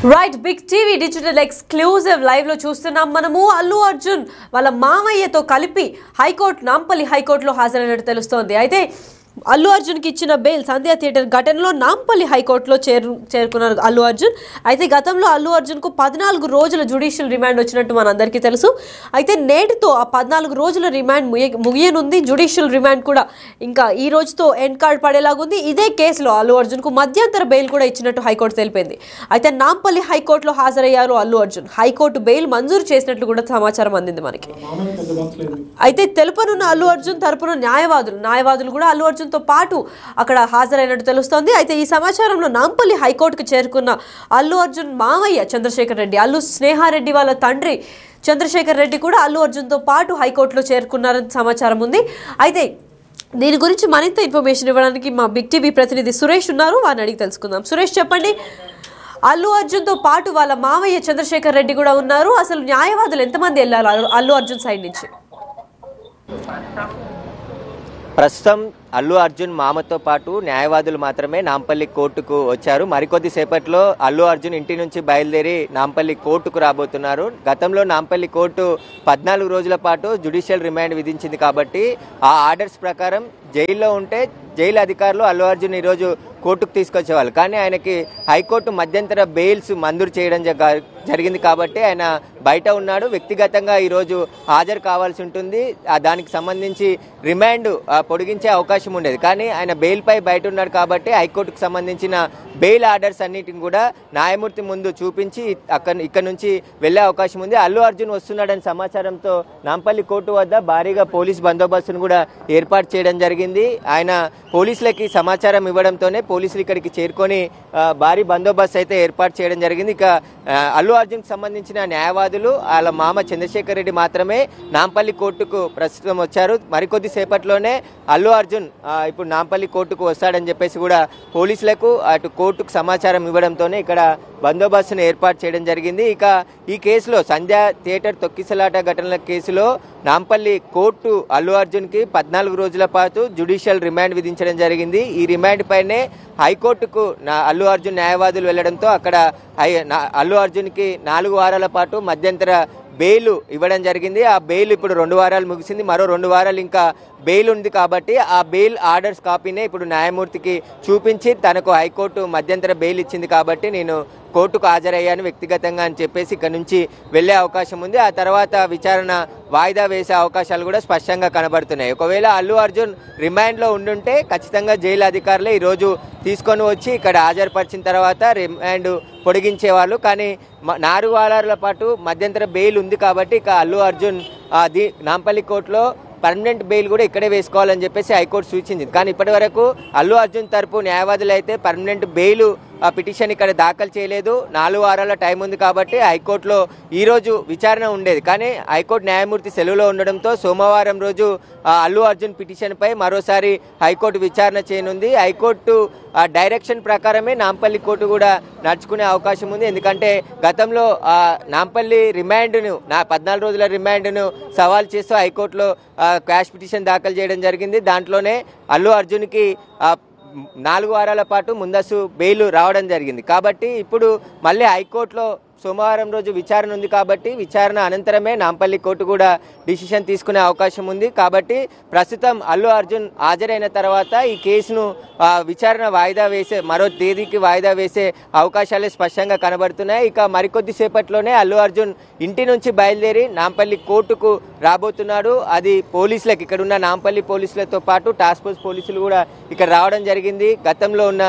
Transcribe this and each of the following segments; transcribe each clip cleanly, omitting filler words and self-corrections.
Right big TV digital exclusive live లో చూస్తున్నాం మనము అల్లు అర్జున్ వాళ్ళ మామయ్యతో కలిపి హైకోర్టు నాంపల్లి హైకోర్టులో హాజరైనట్టు తెలుస్తోంది. అయితే అల్లు అర్జున్కి ఇచ్చిన బెయిల్ సంధ్యా థియేటర్ ఘటనలో నాంపల్లి హైకోర్టులో చేరుకున్నారు అల్లు అర్జున్. అయితే గతంలో అల్లు అర్జున్కు 14 రోజుల జ్యుడిషియల్ రిమాండ్ వచ్చినట్టు మనందరికీ తెలుసు. అయితే నేటితో ఆ 14 రోజుల రిమాండ్ ముగియనుంది. జ్యుడిషియల్ రిమాండ్ కూడా ఇంకా ఈ రోజుతో ఎండ్ కార్డ్ పడేలాగుంది. ఇదే కేసులో అల్లు అర్జున్కు మధ్యంతర బెయిల్ కూడా ఇచ్చినట్టు హైకోర్టు తెలిపింది. అయితే నాంపల్లి హైకోర్టులో హాజరయ్యారు అల్లు అర్జున్. హైకోర్టు బెయిల్ మంజూరు చేసినట్లు కూడా సమాచారం అందింది మనకి. అయితే తెలుపనున్న అల్లు అర్జున్ తరపున న్యాయవాదులు కూడా అల్లు తో పాటు అక్కడ హాజరైనట్టు తెలుస్తోంది. అయితే ఈ సమాచారంలో నాంపల్లి హైకోర్టుకు చేరుకున్న అల్లు అర్జున్ మామయ్య చంద్రశేఖర్ రెడ్డి, అల్లు స్నేహారెడ్డి వాళ్ళ తండ్రి చంద్రశేఖర్ రెడ్డి కూడా అల్లు అర్జున్తో పాటు హైకోర్టులో చేరుకున్నారని సమాచారం ఉంది. అయితే దీని గురించి మరింత ఇన్ఫర్మేషన్ ఇవ్వడానికి మా బిగ్ టీవీ ప్రతినిధి సురేష్ ఉన్నారు, వారిని అడిగి తెలుసుకుందాం. సురేష్ చెప్పండి, అల్లు అర్జున్తో పాటు వాళ్ళ మామయ్య చంద్రశేఖర్ రెడ్డి కూడా ఉన్నారు. అసలు న్యాయవాదులు ఎంతమంది వెళ్ళారు అల్లు అర్జున్ సైడ్ నుంచి? ప్రస్తుతం అల్లు అర్జున్ మామతో పాటు న్యాయవాదులు మాత్రమే నాంపల్లి కోర్టుకు వచ్చారు. మరికొద్ది సేపట్లో అల్లు అర్జున్ ఇంటి నుంచి బయలుదేరి నాంపల్లి కోర్టుకు రాబోతున్నారు. గతంలో నాంపల్లి కోర్టు 14 రోజుల పాటు జ్యుడిషియల్ రిమాండ్ విధించింది కాబట్టి ఆ ఆర్డర్స్ ప్రకారం జైల్లో ఉంటే జైలు అధికారులు అల్లు అర్జున్ ఈరోజు కోర్టుకు తీసుకొచ్చేవాళ్ళు. కానీ ఆయనకి హైకోర్టు మధ్యంతర బెయిల్స్ మంజూరు చేయడం జరిగింది కాబట్టి ఆయన బయట ఉన్నాడు. వ్యక్తిగతంగా ఈరోజు హాజరు కావాల్సి ఉంటుంది. దానికి సంబంధించి రిమాండ్ పొడిగించే అవకాశం ఉండేది. కానీ ఆయన బెయిల్పై బయట ఉన్నాడు కాబట్టి హైకోర్టుకు సంబంధించిన బెయిల్ ఆర్డర్స్ అన్నిటిని కూడా న్యాయమూర్తి ముందు చూపించి ఇక్కడ నుంచి వెళ్లే అవకాశం ఉంది. అల్లు అర్జున్ వస్తున్నాడని సమాచారంతో నాంపల్లి కోర్టు వద్ద భారీగా పోలీస్ బందోబస్తును కూడా ఏర్పాటు చేయడం జరిగింది. ఆయన పోలీసులకి సమాచారం ఇవ్వడంతోనే పోలీసులు ఇక్కడికి చేరుకొని భారీ బందోబస్తు అయితే ఏర్పాటు చేయడం జరిగింది. ఇక అల్లు అర్జున్కి సంబంధించిన న్యాయవాదులు వాళ్ళ మామ చంద్రశేఖర్ రెడ్డి మాత్రమే నాంపల్లి కోర్టుకు ప్రస్తుతం వచ్చారు. మరికొద్ది సేపట్లోనే అల్లు అర్జున్ ఇప్పుడు నాంపల్లి కోర్టుకు వస్తాడని చెప్పేసి కూడా పోలీసులకు అటు కోర్టుకు సమాచారం ఇవ్వడంతోనే ఇక్కడ బందోబస్తును ఏర్పాటు చేయడం జరిగింది. ఇక ఈ కేసులో సంధ్యా థియేటర్ తొక్కిసలాట ఘటనల కేసులో నాంపల్లి కోర్టు అల్లు అర్జున్కి 14 రోజుల పాటు జ్యుడిషియల్ రిమాండ్ విధించడం జరిగింది. ఈ రిమాండ్ పైనే హైకోర్టుకు అల్లు అర్జున్ న్యాయవాదులు వెళ్లడంతో అక్కడ అల్లు అర్జున్కి 4 వారాల పాటు మధ్యంతర బెయిల్ ఇవ్వడం జరిగింది. ఆ బెయిల్ ఇప్పుడు 2 వారాలు ముగిసింది. మరో 2 వారాలు ఇంకా బెయిల్ ఉంది కాబట్టి ఆ బెయిల్ ఆర్డర్స్ కాపీనే ఇప్పుడు న్యాయమూర్తికి చూపించి తనకు హైకోర్టు మధ్యంతర బెయిల్ ఇచ్చింది కాబట్టి నేను కోర్టుకు హాజరయ్యాను వ్యక్తిగతంగా అని చెప్పేసి ఇక్కడ నుంచి వెళ్లే అవకాశం ఉంది. ఆ తర్వాత విచారణ వాయిదా వేసే అవకాశాలు కూడా స్పష్టంగా కనబడుతున్నాయి. ఒకవేళ అల్లు అర్జున్ రిమాండ్లో ఉండుంటే ఖచ్చితంగా జైలు అధికారులే ఈరోజు తీసుకొని వచ్చి ఇక్కడ హాజరుపరిచిన తర్వాత రిమాండ్ పొడిగించేవాళ్ళు. కానీ 4 వారాల పాటు మధ్యంతర బెయిల్ ఉంది కాబట్టి ఇక అల్లు అర్జున్ నాంపల్లి కోర్టులో పర్మనెంట్ బెయిల్ కూడా ఇక్కడే వేసుకోవాలని చెప్పేసి హైకోర్టు సూచించింది. కానీ ఇప్పటి వరకు అల్లు అర్జున్ తరపు న్యాయవాదులు అయితే పర్మనెంట్ బెయిల్ పిటిషన్ ఇక్కడ దాఖలు చేయలేదు. 4 వారాల టైం ఉంది కాబట్టి హైకోర్టులో ఈరోజు విచారణ ఉండేది. కానీ హైకోర్టు న్యాయమూర్తి సెలవులో ఉండడంతో సోమవారం రోజు అల్లు అర్జున్ పిటిషన్పై మరోసారి హైకోర్టు విచారణ చేయనుంది. హైకోర్టు డైరెక్షన్ ప్రకారమే నాంపల్లి కోర్టు కూడా నడుచుకునే అవకాశం ఉంది. ఎందుకంటే గతంలో నాంపల్లి రిమాండ్ను 14 రోజుల రిమాండ్ను సవాల్ చేస్తూ హైకోర్టులో క్వాష్ పిటిషన్ దాఖలు చేయడం జరిగింది. దాంట్లోనే అల్లు అర్జున్కి 4 వారాల పాటు ముందస్తు బెయిల్ రావడం జరిగింది. కాబట్టి ఇప్పుడు మళ్ళీ హైకోర్టులో సోమవారం రోజు విచారణ ఉంది కాబట్టి విచారణ అనంతరమే నాంపల్లి కోర్టు కూడా డిసిషన్ తీసుకునే అవకాశం ఉంది. కాబట్టి ప్రస్తుతం అల్లు అర్జున్ హాజరైన తర్వాత ఈ కేసును విచారణ వాయిదా వేసే మరో తేదీకి వాయిదా వేసే అవకాశాలే స్పష్టంగా కనబడుతున్నాయి. ఇక మరికొద్ది సేపట్లోనే అల్లు అర్జున్ ఇంటి నుంచి బయలుదేరి నాంపల్లి కోర్టుకు రాబోతున్నాడు. అది పోలీసులకు ఇక్కడ ఉన్న నాంపల్లి పోలీసులతో పాటు టాస్క్ ఫోర్స్ పోలీసులు కూడా ఇక్కడ రావడం జరిగింది. గతంలో ఉన్న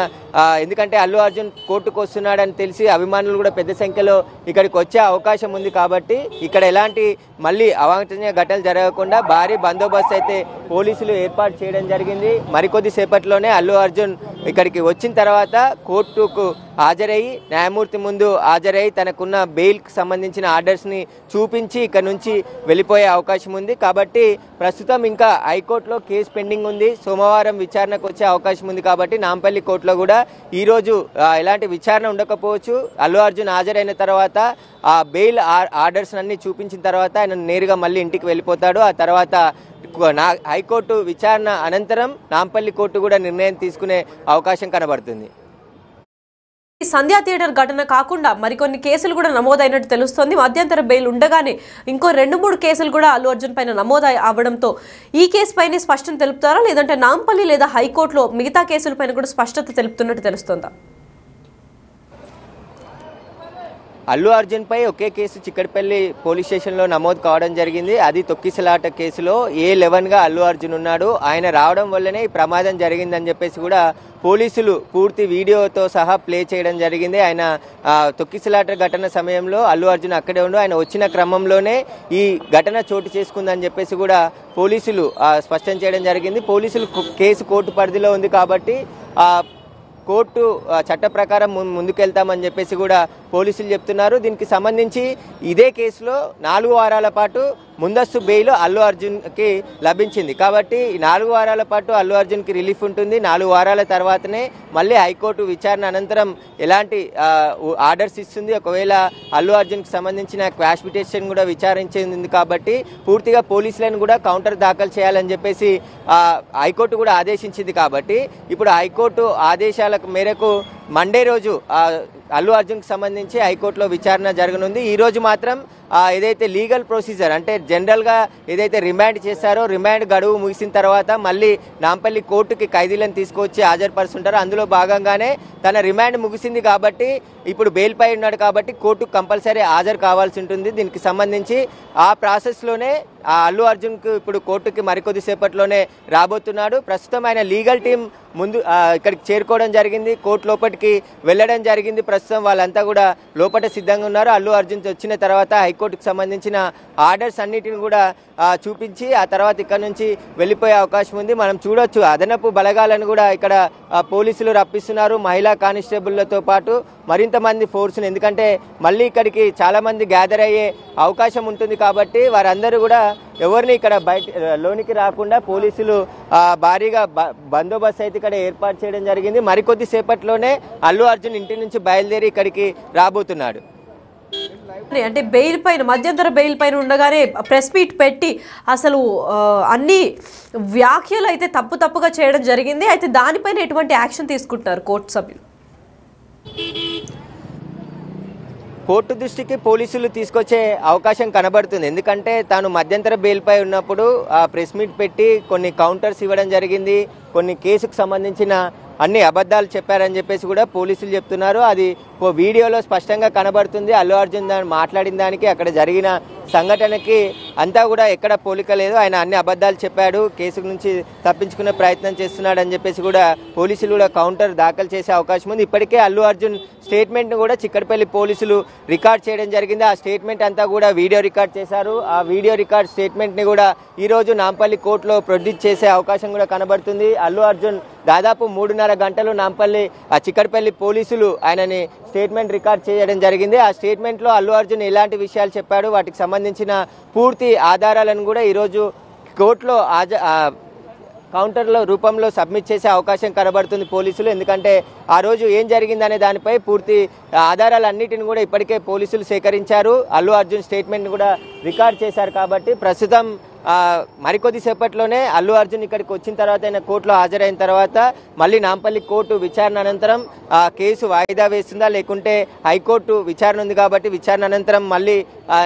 ఎందుకంటే అల్లు అర్జున్ కోర్టుకు వస్తున్నాడని తెలిసి అభిమానులు కూడా పెద్ద సంఖ్యలో ఇక్కడికి వచ్చే అవకాశం ఉంది కాబట్టి ఇక్కడ ఎలాంటి మళ్ళీ అవాంఛనీయ ఘటనలు జరగకుండా భారీ బందోబస్తు అయితే పోలీసులు ఏర్పాటు చేయడం జరిగింది. మరికొద్ది సేపట్లోనే అల్లు అర్జున్ ఇక్కడికి వచ్చిన తర్వాత కోర్టుకు హాజరయ్యి న్యాయమూర్తి ముందు హాజరయ్యి తనకున్న బెయిల్కి సంబంధించిన ఆర్డర్స్ని చూపించి ఇక్కడ నుంచి వెళ్ళిపోయే అవకాశం ఉంది. కాబట్టి ప్రస్తుతం ఇంకా హైకోర్టులో కేసు పెండింగ్ ఉంది. సోమవారం విచారణకు వచ్చే అవకాశం ఉంది కాబట్టి నాంపల్లి కోర్టులో కూడా ఈరోజు ఎలాంటి విచారణ ఉండకపోవచ్చు. అల్లు అర్జున్ హాజరైన తర్వాత ఆ బెయిల్ ఆర్డర్స్ అన్ని చూపించిన తర్వాత ఆయన నేరుగా మళ్ళీ ఇంటికి వెళ్ళిపోతాడు. ఆ తర్వాత హైకోర్టు విచారణ అనంతరం నాంపల్లి కోర్టు కూడా నిర్ణయం తీసుకునే అవకాశం కనబడుతుంది. సంధ్యా థియేటర్ ఘటన కాకుండా మరికొన్ని కేసులు కూడా నమోదైనట్టు తెలుస్తోంది. మధ్యంతర బెయిల్ ఉండగానే ఇంకో 2-3 కేసులు కూడా అల్లు అర్జున్ పైన నమోదు అవ్వడంతో ఈ కేసు పైన స్పష్టత తెలుపుతారా, లేదంటే నాంపల్లి లేదా హైకోర్టులో మిగతా కేసులపైన కూడా స్పష్టత తెలుపుతున్నట్టు తెలుస్తోందా? అల్లు అర్జున్ పై ఒకే కేసు చిక్కడపల్లి పోలీస్ స్టేషన్లో నమోదు కావడం జరిగింది. అది తొక్కిసలాట కేసులో A11గా అల్లు అర్జున్ ఉన్నాడు. ఆయన రావడం వల్లనే ఈ ప్రమాదం జరిగిందని చెప్పేసి కూడా పోలీసులు పూర్తి వీడియోతో సహా ప్లే చేయడం జరిగింది. ఆయన తొక్కిసలాట ఘటన సమయంలో అల్లు అర్జున్ అక్కడే ఉండు, ఆయన వచ్చిన క్రమంలోనే ఈ ఘటన చోటు చేసుకుందని చెప్పేసి కూడా పోలీసులు స్పష్టం చేయడం జరిగింది. పోలీసులు కేసు కోర్టు పరిధిలో ఉంది కాబట్టి కోర్టు చట్ట ప్రకారం ముందుకెళ్తామని చెప్పేసి కూడా పోలీసులు చెప్తున్నారు. దీనికి సంబంధించి ఇదే కేసులో 4 వారాల పాటు ముందస్తు బెయిల్ అల్లు అర్జున్కి లభించింది. కాబట్టి 4 వారాల పాటు అల్లు అర్జున్కి రిలీఫ్ ఉంటుంది. 4 వారాల తర్వాతనే మళ్ళీ హైకోర్టు విచారణ అనంతరం ఎలాంటి ఆర్డర్స్ ఇస్తుంది. ఒకవేళ అల్లు అర్జున్కి సంబంధించిన క్వాష్ పిటిషన్ కూడా విచారించింది కాబట్టి పూర్తిగా పోలీసులను కూడా కౌంటర్ దాఖలు చేయాలని చెప్పేసి హైకోర్టు కూడా ఆదేశించింది. కాబట్టి ఇప్పుడు హైకోర్టు ఆదేశాల మేరకు మండే రోజు అల్లు అర్జున్కి సంబంధించి హైకోర్టులో విచారణ జరగనుంది. ఈరోజు మాత్రం ఏదైతే లీగల్ ప్రొసీజర్ అంటే జనరల్గా ఏదైతే రిమాండ్ చేశారో రిమాండ్ గడువు ముగిసిన తర్వాత మళ్ళీ నాంపల్లి కోర్టుకి ఖైదీలను తీసుకొచ్చి హాజరుపరుస్తుంటారు. అందులో భాగంగానే తన రిమాండ్ ముగిసింది కాబట్టి ఇప్పుడు బెయిల్ పై ఉన్నాడు కాబట్టి కోర్టుకు కంపల్సరీ హాజరు కావాల్సి ఉంటుంది. దీనికి సంబంధించి ఆ ప్రాసెస్లోనే అల్లు అర్జున్కు ఇప్పుడు కోర్టుకి మరికొద్ది సేపట్లోనే రాబోతున్నాడు. ప్రస్తుతం ఆయన లీగల్ టీం ముందు ఇక్కడికి చేరుకోవడం జరిగింది. కోర్టు లోపలికి వెళ్ళడం జరిగింది. ప్రస్తుతం వాళ్ళంతా కూడా లోపల సిద్ధంగా ఉన్నారు. అల్లు అర్జున్ వచ్చిన తర్వాత హైకోర్టుకు సంబంధించిన ఆర్డర్స్ అన్నిటిని కూడా చూపించి ఆ తర్వాత ఇక్కడ నుంచి వెళ్ళిపోయే అవకాశం ఉంది. మనం చూడొచ్చు అదనపు బలగాలను కూడా ఇక్కడ పోలీసులు రప్పిస్తున్నారు. మహిళా కానిస్టేబుళ్లతో పాటు మరింత మంది ఫోర్స్ని, ఎందుకంటే మళ్ళీ ఇక్కడికి చాలా మంది గ్యాదర్ అయ్యే అవకాశం ఉంటుంది కాబట్టి వారందరూ కూడా ఎవరిని ఇక్కడ లోనికి రాకుండా పోలీసులు భారీగా బందోబస్తు అయితే ఇక్కడ ఏర్పాటు చేయడం జరిగింది. మరికొద్ది సేపట్లోనే అల్లు అర్జున్ ఇంటి నుంచి బయలుదేరి ఇక్కడికి రాబోతున్నాడు. అంటే బెయిల్ పైన మధ్యంతర బెయిల్ పైన ఉండగానే ప్రెస్ మీట్ పెట్టి అసలు అన్ని వ్యాఖ్యలు అయితే తప్పుగా చేయడం జరిగింది. అయితే దానిపైన ఎటువంటి యాక్షన్ తీసుకుంటున్నారు కోర్టు సభ్యులు? కోర్టు దృష్టికి పోలీసులు తీసుకొచ్చే అవకాశం కనబడుతుంది. ఎందుకంటే తాను మధ్యంతర బెయిల్పై ఉన్నప్పుడు ప్రెస్ మీట్ పెట్టి కొన్ని కౌంటర్స్ ఇవ్వడం జరిగింది. కొన్ని కేసుకు సంబంధించిన అన్ని అబద్ధాలు చెప్పారని చెప్పేసి కూడా పోలీసులు చెప్తున్నారు. అది వీడియోలో స్పష్టంగా కనబడుతుంది. అల్లు అర్జున్ మాట్లాడిన దానికి అక్కడ జరిగిన సంఘటనకి అంతా కూడా ఎక్కడ పోలిక లేదు. ఆయన అన్ని అబద్ధాలు చెప్పాడు, కేసు నుంచి తప్పించుకునే ప్రయత్నం చేస్తున్నాడు అని చెప్పేసి కూడా పోలీసులు కూడా కౌంటర్ దాఖలు చేసే అవకాశం ఉంది. ఇప్పటికే అల్లు అర్జున్ స్టేట్మెంట్ను కూడా చిక్కడపల్లి పోలీసులు రికార్డ్ చేయడం జరిగింది. ఆ స్టేట్మెంట్ అంతా కూడా వీడియో రికార్డ్ చేశారు. ఆ వీడియో రికార్డ్ స్టేట్మెంట్ని కూడా ఈరోజు నాంపల్లి కోర్టులో ప్రొడ్యూస్ చేసే అవకాశం కూడా కనబడుతుంది. అల్లు అర్జున్ దాదాపు 3.5 గంటలు నాంపల్లి చిక్కడపల్లి పోలీసులు ఆయనని స్టేట్మెంట్ రికార్డ్ చేయడం జరిగింది. ఆ స్టేట్మెంట్లో అల్లు అర్జున్ ఎలాంటి విషయాలు చెప్పాడు, వాటికి సంబంధించిన పూర్తి ఆధారాలను కూడా ఈరోజు కోర్టులో కౌంటర్లో రూపంలో సబ్మిట్ చేసే అవకాశం కనబడుతుంది పోలీసులు. ఎందుకంటే ఆ రోజు ఏం జరిగిందనే దానిపై పూర్తి ఆధారాలన్నిటిని కూడా ఇప్పటికే పోలీసులు సేకరించారు. అల్లు అర్జున్ స్టేట్మెంట్ కూడా రికార్డ్ చేశారు. కాబట్టి ప్రస్తుతం మరికొద్ది సేపట్లోనే అల్లు అర్జున్ ఇక్కడికి వచ్చిన తర్వాత ఆయన కోర్టులో హాజరైన తర్వాత మళ్ళీ నాంపల్లి కోర్టు విచారణ అనంతరం కేసు వాయిదా వేస్తుందా లేకుంటే హైకోర్టు విచారణ ఉంది కాబట్టి విచారణ అనంతరం మళ్ళీ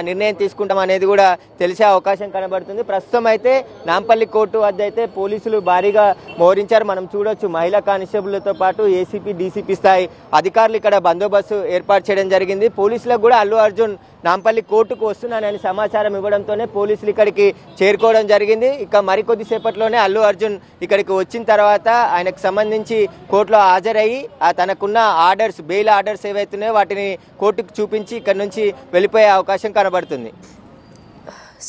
నిర్ణయం తీసుకుంటాం అనేది కూడా తెలిసే అవకాశం కనబడుతుంది. ప్రస్తుతం అయితే నాంపల్లి కోర్టు వద్ద అయితే పోలీసులు భారీగా మోహరించారు. మనం చూడొచ్చు మహిళా కానిస్టేబుళ్లతో పాటు ఏసీపీ డీసీపీ స్థాయి అధికారులు ఇక్కడ బందోబస్తు ఏర్పాటు చేయడం జరిగింది. పోలీసులకు కూడా అల్లు అర్జున్ నాంపల్లి కోర్టుకు వస్తున్నానని సమాచారం ఇవ్వడంతోనే పోలీసులు ఇక్కడికి చేరుకోవడం జరిగింది. ఇక మరికొద్ది సేపట్లోనే అల్లు అర్జున్ ఇక్కడికి వచ్చిన తర్వాత ఆయనకు సంబంధించి కోర్టులో హాజరయ్యి తనకున్న ఆర్డర్స్ బెయిల్ ఆర్డర్స్ ఏవైతున్నాయో వాటిని కోర్టుకు చూపించి ఇక్కడ నుంచి వెళ్ళిపోయే అవకాశం కనబడుతుంది.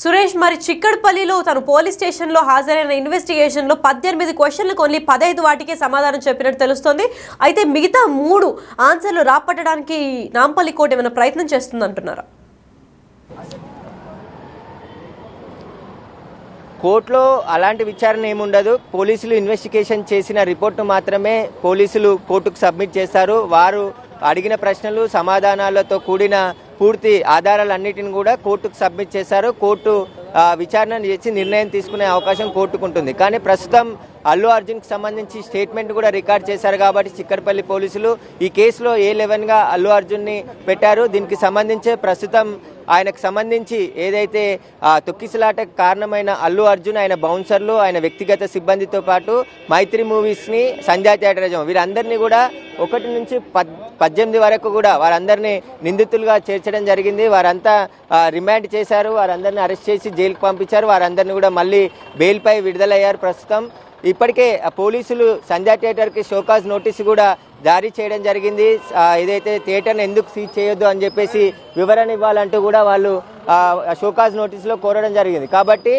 సురేష్, మరి చిక్కడపల్లిలో తను పోలీస్ స్టేషన్లో హాజరైన ఇన్వెస్టిగేషన్లో 18 క్వశ్చన్లకు ఓన్లీ 15 వాటికే సమాధానం చెప్పినట్టు తెలుస్తోంది. అయితే మిగతా 3 ఆన్సర్లు రాపట్టడానికి నాంపల్లి కోర్టు ఏమైనా ప్రయత్నం చేస్తుంది అంటున్నారా? కోర్టులో అలాంటి విచారణ ఏముండదు. పోలీసులు ఇన్వెస్టిగేషన్ చేసిన రిపోర్ట్ను మాత్రమే పోలీసులు కోర్టుకు సబ్మిట్ చేస్తారు. వారు అడిగిన ప్రశ్నలు సమాధానాలతో కూడిన పూర్తి ఆధారాలన్నిటిని కూడా కోర్టుకు సబ్మిట్ చేశారు. కోర్టు విచారణ చేసి నిర్ణయం తీసుకునే అవకాశం కోర్టుకు ఉంటుంది. కానీ ప్రస్తుతం అల్లు అర్జున్కి సంబంధించి స్టేట్మెంట్ కూడా రికార్డ్ చేశారు కాబట్టి చిక్కడపల్లి పోలీసులు ఈ కేసులో A11గా అల్లు అర్జున్ని పెట్టారు. దీనికి సంబంధించి ప్రస్తుతం ఆయనకు సంబంధించి ఏదైతే తొక్కిసలాటకు కారణమైన అల్లు అర్జున్, ఆయన బౌన్సర్లు, ఆయన వ్యక్తిగత సిబ్బందితో పాటు మైత్రి మూవీస్ని, సంధ్యా థియేటర్ వీరందరినీ కూడా 1 నుంచి 18 వరకు కూడా వారందరినీ నిందితులుగా చేర్చడం జరిగింది. వారంతా రిమాండ్ చేశారు, వారందరినీ అరెస్ట్ చేసి జైలుకు పంపించారు. వారందరినీ కూడా మళ్ళీ బెయిల్పై విడుదలయ్యారు. ప్రస్తుతం ఇప్పటికే పోలీసులు సంధ్యా థియేటర్కి షోకాజ్ నోటీసు కూడా జారీ చేయడం జరిగింది. ఏదైతే థియేటర్ని ఎందుకు సీజ్ చేయొద్దు అని చెప్పేసి వివరణ ఇవ్వాలంటూ కూడా వాళ్ళు షోకాజ్ నోటీసులో కోరడం జరిగింది. కాబట్టి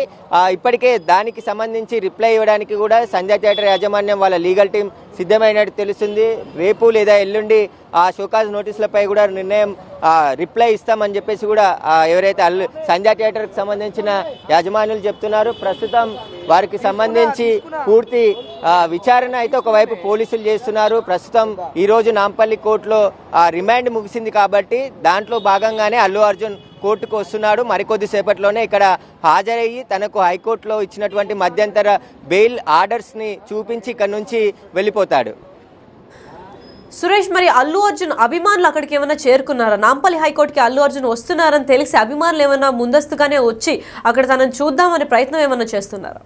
ఇప్పటికే దానికి సంబంధించి రిప్లై ఇవ్వడానికి కూడా సంధ్యా థియేటర్ యాజమాన్యం వాళ్ళ లీగల్ టీం సిద్ధమైనట్టు తెలుస్తుంది. రేపు లేదా ఎల్లుండి ఆ షోకాజ్ నోటీసులపై కూడా నిర్ణయం రిప్లై ఇస్తామని చెప్పేసి కూడా ఎవరైతే సంధ్యా థియేటర్కి సంబంధించిన యాజమాన్యులు చెప్తున్నారు. ప్రస్తుతం వారికి సంబంధించి పూర్తి విచారణ అయితే ఒకవైపు పోలీసులు చేస్తున్నారు. ప్రస్తుతం ఈరోజు నాంపల్లి కోర్టులో రిమాండ్ ముగిసింది కాబట్టి దాంట్లో భాగంగానే అల్లు అర్జున్ కోర్టుకు వస్తున్నాడు. మరికొద్దిసేపట్లోనే ఇక్కడ హాజరయ్యి తనకు హైకోర్టులో ఇచ్చినటువంటి మధ్యంతర బెయిల్ ఆర్డర్స్ని చూపించి ఇక్కడ నుంచి వెళ్ళిపోతాడు. సురేష్, మరి అల్లు అర్జున్ అభిమానులు అక్కడికి ఏమైనా చేరుకున్నారా? నాంపల్లి హైకోర్టుకి అల్లు అర్జున్ వస్తున్నారని తెలిసి అభిమానులు ఏమైనా ముందస్తుగానే వచ్చి అక్కడ తనను చూద్దామనే ప్రయత్నం ఏమైనా చేస్తున్నారా?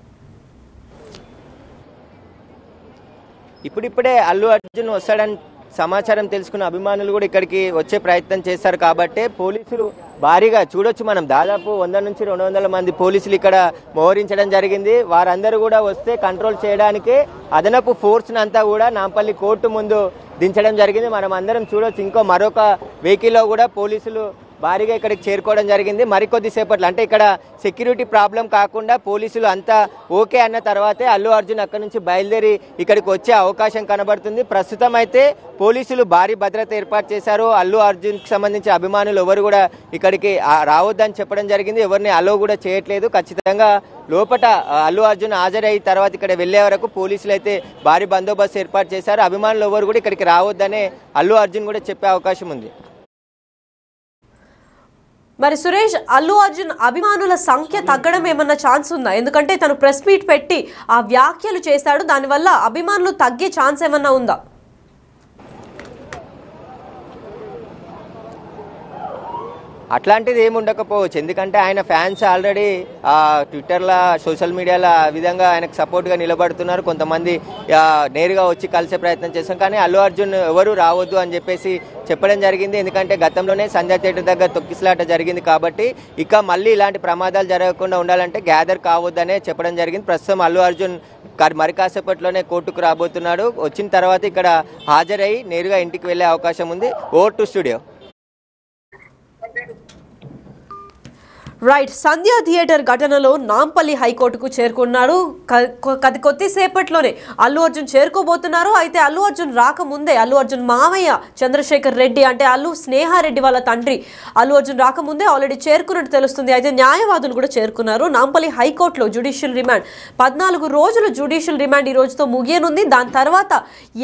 ఇప్పుడిప్పుడే అల్లు అర్జున్ వస్తాడని సమాచారం తెలుసుకున్న అభిమానులు కూడా ఇక్కడికి వచ్చే ప్రయత్నం చేశారు కాబట్టి పోలీసులు భారీగా చూడొచ్చు. మనం దాదాపు 100 నుంచి 200 మంది పోలీసులు ఇక్కడ మోహరించడం జరిగింది. వారందరూ కూడా వస్తే కంట్రోల్ చేయడానికి అదనపు ఫోర్స్ని అంతా కూడా నాంపల్లి కోర్టు ముందు దించడం జరిగింది. మనం అందరం చూడొచ్చు. మరొక వెహికల్లో కూడా పోలీసులు భారీగా ఇక్కడికి చేరుకోవడం జరిగింది. మరికొద్దిసేపట్లో అంటే ఇక్కడ సెక్యూరిటీ ప్రాబ్లం కాకుండా పోలీసులు అంతా ఓకే అన్న తర్వాతే అల్లు అర్జున్ అక్కడి నుంచి బయలుదేరి ఇక్కడికి వచ్చే అవకాశం కనబడుతుంది. ప్రస్తుతం అయితే పోలీసులు భారీ భద్రత ఏర్పాటు చేశారు. అల్లు అర్జున్కి సంబంధించి అభిమానులు ఎవరు కూడా ఇక్కడికి రావద్దని చెప్పడం జరిగింది. ఎవరిని అలో కూడా చేయట్లేదు. ఖచ్చితంగా లోపల అల్లు అర్జున్ హాజరయ్యి తర్వాత ఇక్కడ వెళ్లే వరకు పోలీసులు అయితే భారీ బందోబస్తు ఏర్పాటు చేశారు. అభిమానులు ఎవరు కూడా ఇక్కడికి రావద్దనే అల్లు అర్జున్ కూడా చెప్పే అవకాశం ఉంది. మరి సురేష్, అల్లు అర్జున్ అభిమానుల సంఖ్య తగ్గడం ఏమన్నా ఛాన్స్ ఉందా? ఎందుకంటే తను ప్రెస్ మీట్ పెట్టి ఆ వ్యాఖ్యలు చేశాడు, దానివల్ల అభిమానులు తగ్గే ఛాన్స్ ఏమన్నా ఉందా? అట్లాంటిది ఏమి ఉండకపోవచ్చు. ఎందుకంటే ఆయన ఫ్యాన్స్ ఆల్రెడీ ట్విట్టర్లో, సోషల్ మీడియాలో ఆ విధంగా ఆయనకు సపోర్ట్గా నిలబడుతున్నారు. కొంతమంది నేరుగా వచ్చి కలిసే ప్రయత్నం చేస్తాం. కానీ అల్లు అర్జున్ ఎవరు రావద్దు అని చెప్పేసి చెప్పడం జరిగింది. ఎందుకంటే గతంలోనే సంధ్యా థియేటర్ దగ్గర తొక్కిసలాట జరిగింది కాబట్టి ఇక మళ్ళీ ఇలాంటి ప్రమాదాలు జరగకుండా ఉండాలంటే గ్యాదర్ కావద్దనే చెప్పడం జరిగింది. ప్రస్తుతం అల్లు అర్జున్ మరి కాసేపట్లోనే కోర్టుకు రాబోతున్నాడు. వచ్చిన తర్వాత ఇక్కడ హాజరై నేరుగా ఇంటికి వెళ్లే అవకాశం ఉంది. Over to studio. Right, Sandhya theatre ఘటనలో నాంపల్లి హైకోర్టుకు చేరుకున్నాడు. కొద్దిసేపట్లోనే అల్లు అర్జున్ చేరుకోబోతున్నారు. అయితే అల్లు అర్జున్ రాకముందే అల్లు అర్జున్ మామయ్య చంద్రశేఖర్ రెడ్డి, అంటే అల్లు స్నేహారెడ్డి వాళ్ళ తండ్రి అల్లు అర్జున్ రాకముందే ఆల్రెడీ చేరుకున్నట్టు తెలుస్తుంది. అయితే న్యాయవాదులు కూడా చేరుకున్నారు. నాంపల్లి హైకోర్టులో జ్యుడిషియల్ రిమాండ్ 14 రోజులు జ్యుడిషియల్ రిమాండ్ ఈ రోజుతో ముగియనుంది. దాని తర్వాత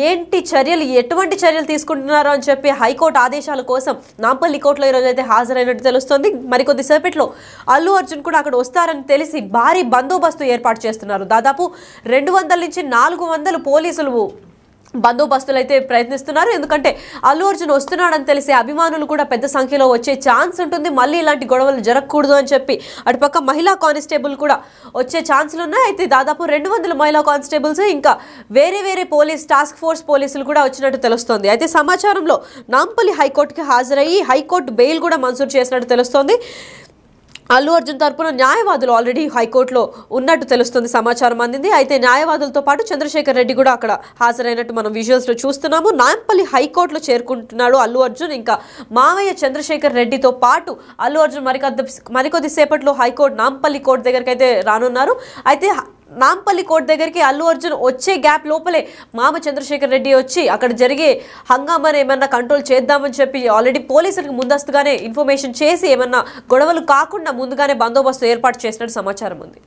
ఏంటి చర్యలు, ఎటువంటి చర్యలు తీసుకుంటున్నారో అని చెప్పి హైకోర్టు ఆదేశాల కోసం నాంపల్లి కోర్టులో ఈరోజు అయితే హాజరైనట్టు తెలుస్తోంది. మరికొద్దిసేపట్లో అల్లు అర్జున్ కూడా అక్కడ వస్తారని తెలిసి భారీ బందోబస్తు ఏర్పాటు చేస్తున్నారు. దాదాపు 200 నుంచి 400 పోలీసులు బందోబస్తులు అయితే ప్రయత్నిస్తున్నారు. ఎందుకంటే అల్లు అర్జున్ వస్తున్నాడని తెలిసి అభిమానులు కూడా పెద్ద సంఖ్యలో వచ్చే ఛాన్స్ ఉంటుంది. మళ్ళీ ఇలాంటి గొడవలు జరగకూడదు అని చెప్పి అటుపక్క మహిళా కానిస్టేబుల్ కూడా వచ్చే ఛాన్సులు ఉన్నాయి. అయితే దాదాపు 200 మహిళా కానిస్టేబుల్స్, ఇంకా వేరే పోలీస్ టాస్క్ ఫోర్స్ పోలీసులు కూడా వచ్చినట్టు తెలుస్తోంది. అయితే సమాచారంలో నాంపల్లి హైకోర్టుకి హాజరయ్యి హైకోర్టు బెయిల్ కూడా మంజూరు చేసినట్టు తెలుస్తోంది. అల్లు అర్జున్ తరపున న్యాయవాదులు ఆల్రెడీ హైకోర్టులో ఉన్నట్టు తెలుస్తుంది, సమాచారం అందింది. అయితే న్యాయవాదులతో పాటు చంద్రశేఖర్ రెడ్డి కూడా అక్కడ హాజరైనట్టు మనం విజువల్స్లో చూస్తున్నాము. నాంపల్లి హైకోర్టులో చేరుకుంటున్నాడు అల్లు అర్జున్. ఇంకా మావయ్య చంద్రశేఖర్ రెడ్డితో పాటు అల్లు అర్జున్ మరికొద్దిసేపట్లో హైకోర్టు నాంపల్లి కోర్టు దగ్గరికి అయితే రానున్నారు. అయితే నాంపల్లి కోర్టు దగ్గరికి అల్లు అర్జున్ వచ్చే గ్యాప్ లోపలే మామ చంద్రశేఖర్ రెడ్డి వచ్చి అక్కడ జరిగే హంగామాను ఏమన్నా కంట్రోల్ చేద్దామని చెప్పి ఆల్రెడీ పోలీసులకు ముందస్తుగానే ఇన్ఫర్మేషన్ చేసి ఏమన్నా గొడవలు కాకుండా ముందుగానే బందోబస్తు ఏర్పాటు చేసినట్టు సమాచారం ఉంది.